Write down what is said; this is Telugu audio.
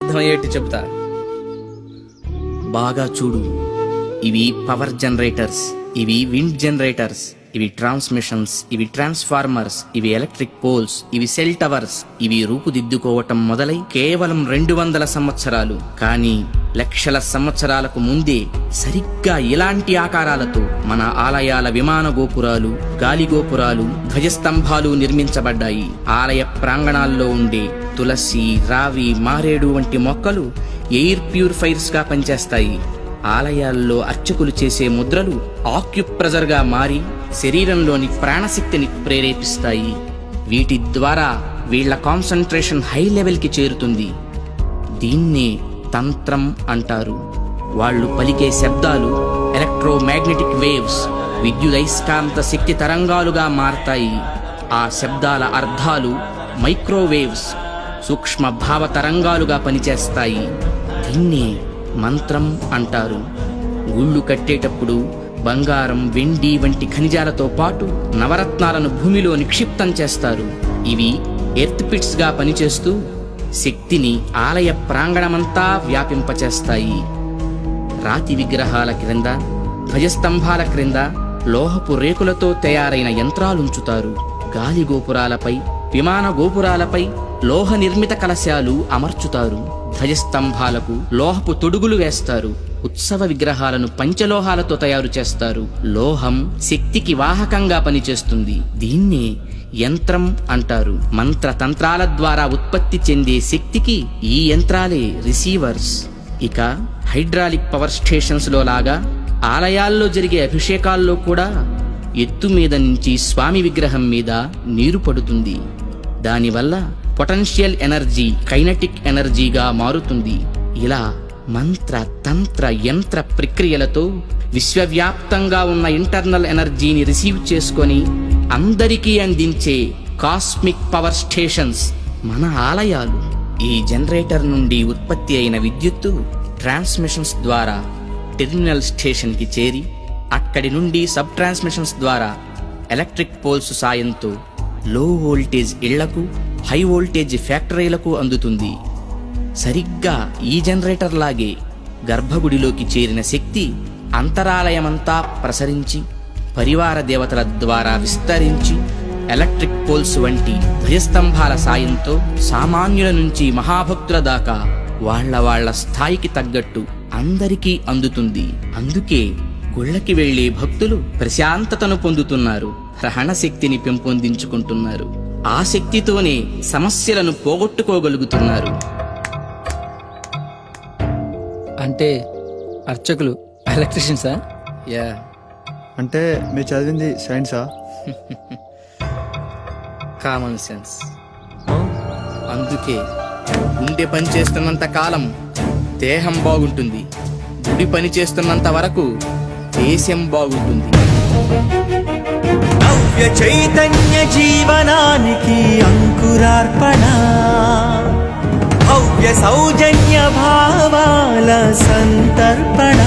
అర్థమయ్యేట్టు చెబుతా. బాగా చూడు. ఇవి పవర్ జనరేటర్స్, ఇవి విండ్ జనరేటర్స్, ఇవి ట్రాన్స్మిషన్స్, ఇవి ట్రాన్స్ఫార్మర్స్, ఇవి ఎలక్ట్రిక్ పోల్స్, ఇవి సెల్ టవర్స్. ఇవి రూపుదిద్దుకోవటం మొదలై కేవలం 200 సంవత్సరాలు, కానీ లక్షల సంవత్సరాలకు ముందే సరిగ్గా ఇలాంటి ఆకారాలతో మన ఆలయాల విమాన గోపురాలు, గాలి గోపురాలు, ధ్వజస్తంభాలు నిర్మించబడ్డాయి. ఆలయ ప్రాంగణాల్లో ఉండే తులసి, రావి, మారేడు వంటి మొక్కలు ఎయిర్ ప్యూరిఫైర్స్ గా పనిచేస్తాయి. ఆలయాల్లో అర్చకులు చేసే ముద్రలు ఆక్యుప్రెజర్ గా మారి శరీరంలోని ప్రాణశక్తిని ప్రేరేపిస్తాయి. వీటి ద్వారా వీళ్ల కాన్సంట్రేషన్ హై లెవెల్ కి చేరుతుంది. దీన్నే తంత్రం అంటారు. వాళ్ళు పలికే శబ్దాలు ఎలక్ట్రోమాగ్నెటిక్ వేవ్స్, విద్యుదయస్కాంత శక్తి తరంగాలుగా మారతాయి. ఆ శబ్దాల అర్థాలు మైక్రోవేవ్స్, సూక్ష్మ భావ తరంగాలుగా పనిచేస్తాయి. దీన్నే మంత్రం అంటారు. గుళ్ళు కట్టేటప్పుడు బంగారం, వెండి వంటి ఖనిజాలతో పాటు నవరత్నాలను భూమిలో నిక్షిప్తం చేస్తారు. ఇవి ఎర్త్ పిట్స్ గా పనిచేస్తూ శక్తిని ఆలయ ప్రాంగణమంతా వ్యాపింపచేస్తాయి. రాతి విగ్రహాల క్రింద, ధ్వజస్తంభాల క్రింద లోహపు రేకులతో తయారైన యంత్రాలుంచుతారు. గాలి గోపురాలపై, విమాన గోపురాలపై లోహ నిర్మిత కలశాలు అమర్చుతారు. ధ్వజస్తంభాలకు లోహపు తొడుగులు వేస్తారు. ఉత్సవ విగ్రహాలను పంచలోహాలతో తయారు చేస్తారు. లోహం శక్తికి వాహకంగా పనిచేస్తుంది. దీన్నే యంత్రం అంటారు. మంత్ర తంత్రాల ద్వారా ఉత్పత్తి చెందే శక్తికి ఈ యంత్రాలే రిసీవర్స్. ఇక హైడ్రాలిక్ పవర్ స్టేషన్స్ లో లాగా ఆలయాల్లో జరిగే అభిషేకాల్లో కూడా ఎత్తు మీద నుంచి స్వామి విగ్రహం మీద నీరు పడుతుంది. దానివల్ల పొటెన్షియల్ ఎనర్జీ కైనెటిక్ ఎనర్జీగా మారుతుంది. ఇలా మంత్ర తంత్ర యంత్ర ప్రక్రియలతో విశ్వవ్యాప్తంగా ఉన్న ఇంటర్నల్ ఎనర్జీని రిసీవ్ చేసుకొని అందరికీ అందించే కాస్మిక్ పవర్ స్టేషన్స్ మన ఆలయాలు. ఈ జనరేటర్ నుండి ఉత్పత్తి అయిన విద్యుత్తు ట్రాన్స్మిషన్స్ ద్వారా టెర్మినల్ స్టేషన్ కి చేరి అక్కడి నుండి సబ్ ట్రాన్స్మిషన్స్ ద్వారా ఎలక్ట్రిక్ పోల్స్ సాయంతో లో వోల్టేజ్ ఇళ్లకు, హై వోల్టేజ్ ఫ్యాక్టరీలకు అందుతుంది. సరిగ్గా ఈ జనరేటర్ లాగే గర్భగుడిలోకి చేరిన శక్తి అంతరాలయమంతా ప్రసరించి పరివార దేవతల ద్వారా విస్తరించి ఎలక్ట్రిక్ పోల్స్ వంటి ధ్వజస్తంభాల సాయంతో సామాన్యుల నుంచి మహాభక్తుల దాకా వాళ్ళ స్థాయికి తగ్గట్టు అందరికీ అందుతుంది. అందుకే గుళ్ళకి వెళ్లే భక్తులు ప్రశాంతతను పొందుతున్నారు, గ్రహణ శక్తిని పెంపొందించుకుంటున్నారు. ఆ శక్తితోనే సమస్యలను పోగొట్టుకోగలుగుతున్నారు. అంటే అర్చకులు ఎలక్ట్రీషియన్సా? యా. అంటే మీరు చదివింది సైన్సా? Common sense. అందుకే గుండె పని చేస్తున్నంత కాలం దేహం బాగుంటుంది, గుడి పని చేస్తున్నంత వరకు దేశం బాగుంటుంది. నవ్య చైతన్య జీవనానికి అంకురార్పణ, భవ్య సౌజన్య భావాల సంతర్పణ.